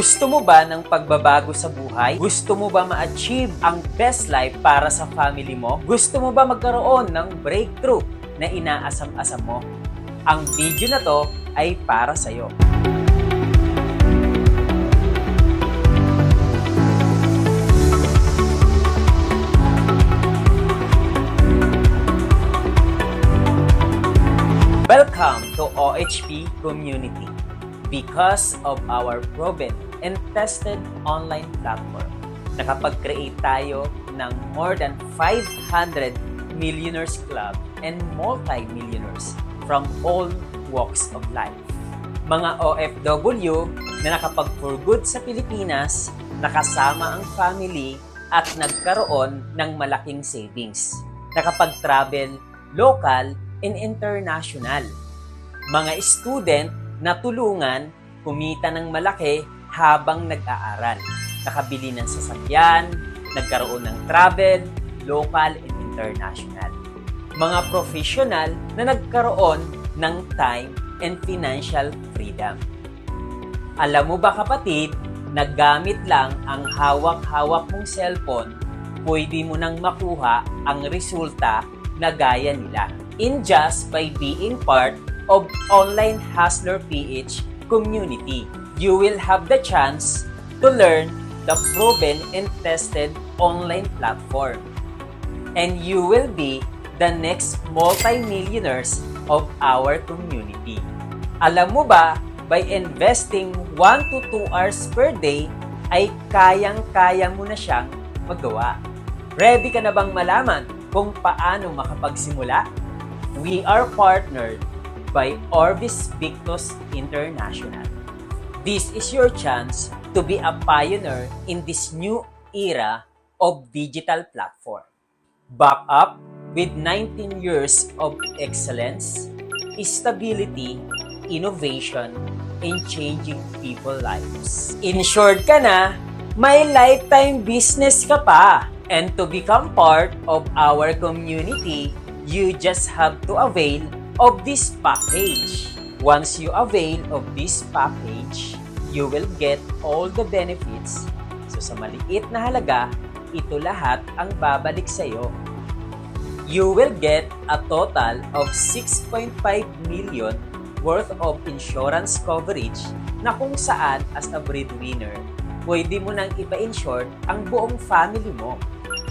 Gusto mo ba ng pagbabago sa buhay? Gusto mo ba ma-achieve ang best life para sa family mo? Gusto mo ba magkaroon ng breakthrough na inaasam-asam mo? Ang video na to ay para sa'yo. Welcome to OHP Community. Because of our proven and tested online platform, nakapag-create tayo ng more than 500 millionaires club and multi-millionaires from all walks of life. Mga OFW na nakapag-for good sa Pilipinas, nakasama ang family at nagkaroon ng malaking savings. Nakapag-travel local and international. Mga student na tulungan kumita ng malaki habang nag-aaral. Nakabili ng sasakyan, nagkaroon ng travel, local and international. Mga professional na nagkaroon ng time and financial freedom. Alam mo ba kapatid, nagamit lang ang hawak-hawak mong cellphone, pwede mo nang makuha ang resulta na gaya nila. In just by being part of Online Hustler PH community, you will have the chance to learn the proven and tested online platform. And you will be the next multi-millionaires of our community. Alam mo ba, by investing 1 to 2 hours per day, ay kayang-kaya mo na siyang magawa. Ready ka na bang malaman kung paano makapagsimula? We are partnered by Orbis Victus International. This is your chance to be a pioneer in this new era of digital platform. Back up with 19 years of excellence, stability, innovation, and changing people's lives. Insured ka na, may lifetime business ka pa. And to become part of our community, you just have to avail of this package. Once you avail of this package, you will get all the benefits. So sa maliit na halaga, ito lahat ang babalik sa iyo. You will get a total of 6.5 million worth of insurance coverage na kung saan as a breadwinner, pwede mo nang ipa-insure ang buong family mo.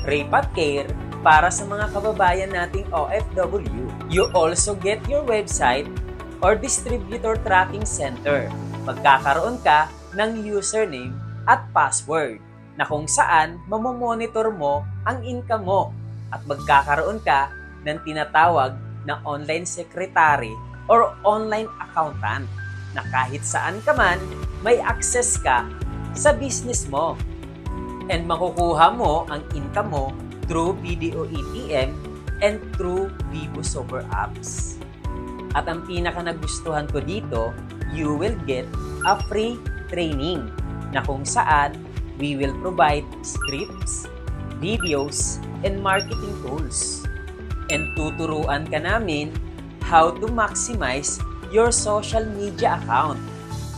Repat Care para sa mga kababayan nating OFW. You also get your website or distributor tracking center. Magkakaroon ka ng username at password na kung saan mamomonitor mo ang income mo at magkakaroon ka ng tinatawag na online secretary or online accountant na kahit saan ka man, may access ka sa business mo. And makukuha mo ang income mo through BDO ATM and through Vivo Super Apps. At ang pinaka nagustuhan ko dito, you will get a free training na kung saan we will provide scripts, videos, and marketing tools. And tuturuan ka namin how to maximize your social media account,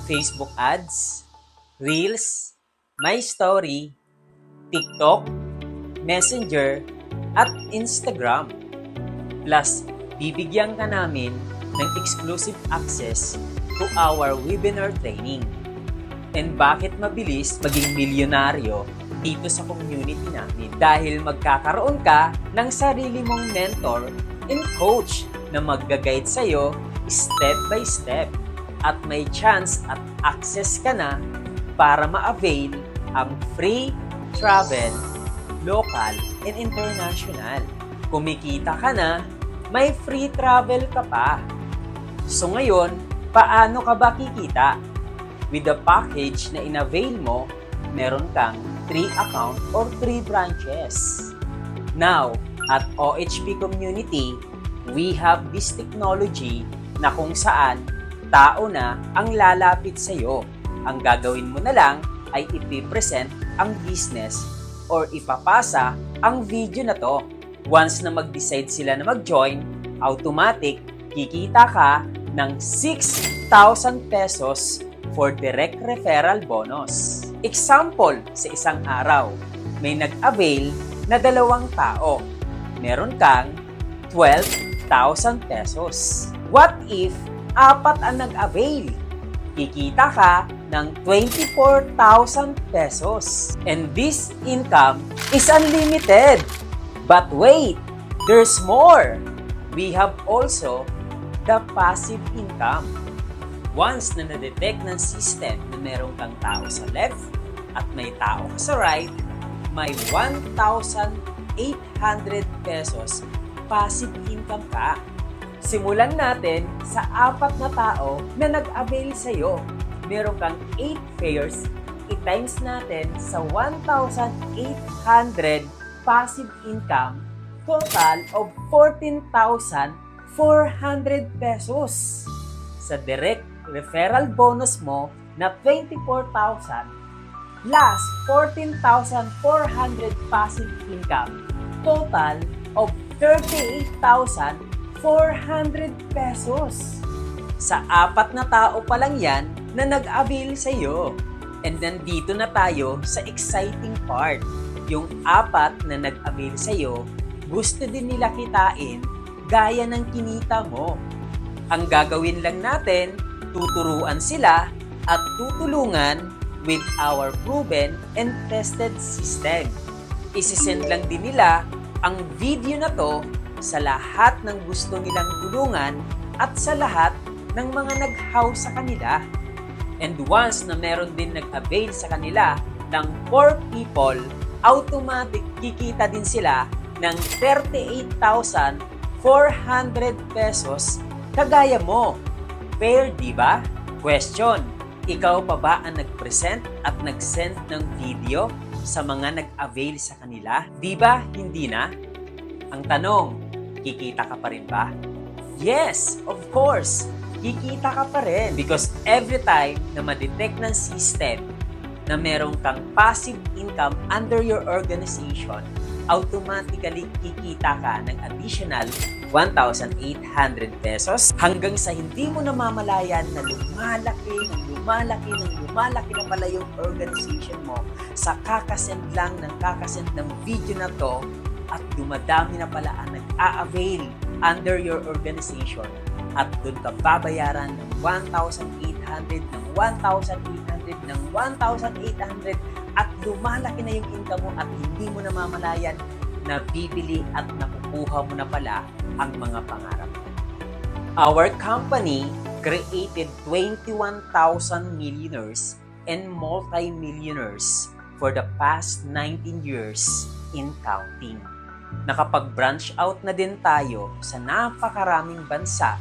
Facebook ads, Reels, My Story, TikTok, Messenger, at Instagram. Plus, bibigyan ka namin ng exclusive access to our webinar training. And bakit mabilis maging milyonaryo dito sa community namin? Dahil magkakaroon ka ng sarili mong mentor and coach na magga-guide sa'yo step by step. At may chance at access ka na para ma-avail ang free travel, local, and international. Kumikita ka na, may free travel ka pa. So ngayon, paano ka ba kikita? With the package na in-avail mo, meron kang 3 account or 3 branches. Now, at OHP Community, we have this technology na kung saan tao na ang lalapit sa iyo. Ang gagawin mo na lang ay ipipresent ang business or ipapasa ang video na to. Once na mag-decide sila na mag-join, automatic kikita ka ng 6,000 pesos for direct referral bonus. Example, sa isang araw, may nag-avail na 2 tao. Meron kang 12,000 pesos. What if 4 ang nag-avail? Kikita ka ng 24,000 pesos. And this income is unlimited. But wait, there's more. We have also the passive income. Once na na-detect ng system na meron kang tao sa left at may tao ka sa right, may 1,800 pesos passive income ka. Simulan natin sa 4 na tao na nag-avail sa'yo. Meron kang 8 pairs, i-times natin sa 1,800 passive income, total of 14,400 pesos. Sa direct referral bonus mo na 24,000 plus 14,400 passive income, total of 38,400 pesos. Sa 4 na tao pa lang yan na nag-avail sa'yo. And then dito na tayo sa exciting part. Yung 4 na nag-avail sa'yo, gusto din nila kitain gaya ng kinita mo. Ang gagawin lang natin, tuturuan sila at tutulungan with our proven and tested system. Isisend lang din nila ang video na to sa lahat ng gusto nilang tulungan at sa lahat ng mga nag-house sa kanila. And once na meron din nag-avail sa kanila ng 4 people, automatic kikita din sila ng 38,400 pesos kagaya mo. Fair, di ba? Question, ikaw pa ba ang nag-present at nag-send ng video sa mga nag-avail sa kanila? Di ba hindi na? Ang tanong, kikita ka pa rin ba? Yes, of course, kikita ka pa rin because every time na ma-detect ng system na meron kang passive income under your organization, automatically kikita ka ng additional 1,800 pesos hanggang sa hindi mo namamalayan na lumalaki na pala yung organization mo sa kakasend ng video na to at dumadami na pala ang nag-a-avail under your organization at doon ka babayaran ng 1,800 ng 1,800 ng 1,800 at lumalaki na yung income mo at hindi mo namamalayan na bibili at nakukuha mo na pala ang mga pangarap mo. Our company created 21,000 millionaires and multi-millionaires for the past 19 years in counting. Nakapag-branch out na din tayo sa napakaraming bansa,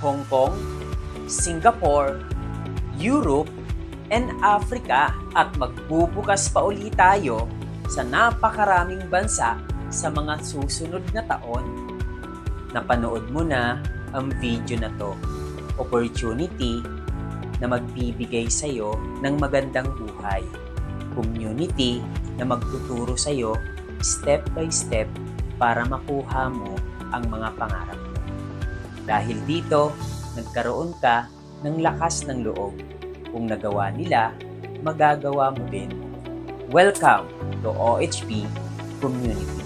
Hong Kong, Singapore, Europe, and Africa at magbubukas pa uli tayo sa napakaraming bansa sa mga susunod na taon. Napanood mo na ang video na to. Opportunity na magbibigay sa'yo ng magandang buhay. Community na magtuturo sa'yo step by step para makuha mo ang mga pangarap mo. Dahil dito, nagkaroon ka ng lakas ng loob. Kung nagawa nila, magagawa mo din. Welcome to OHP Community.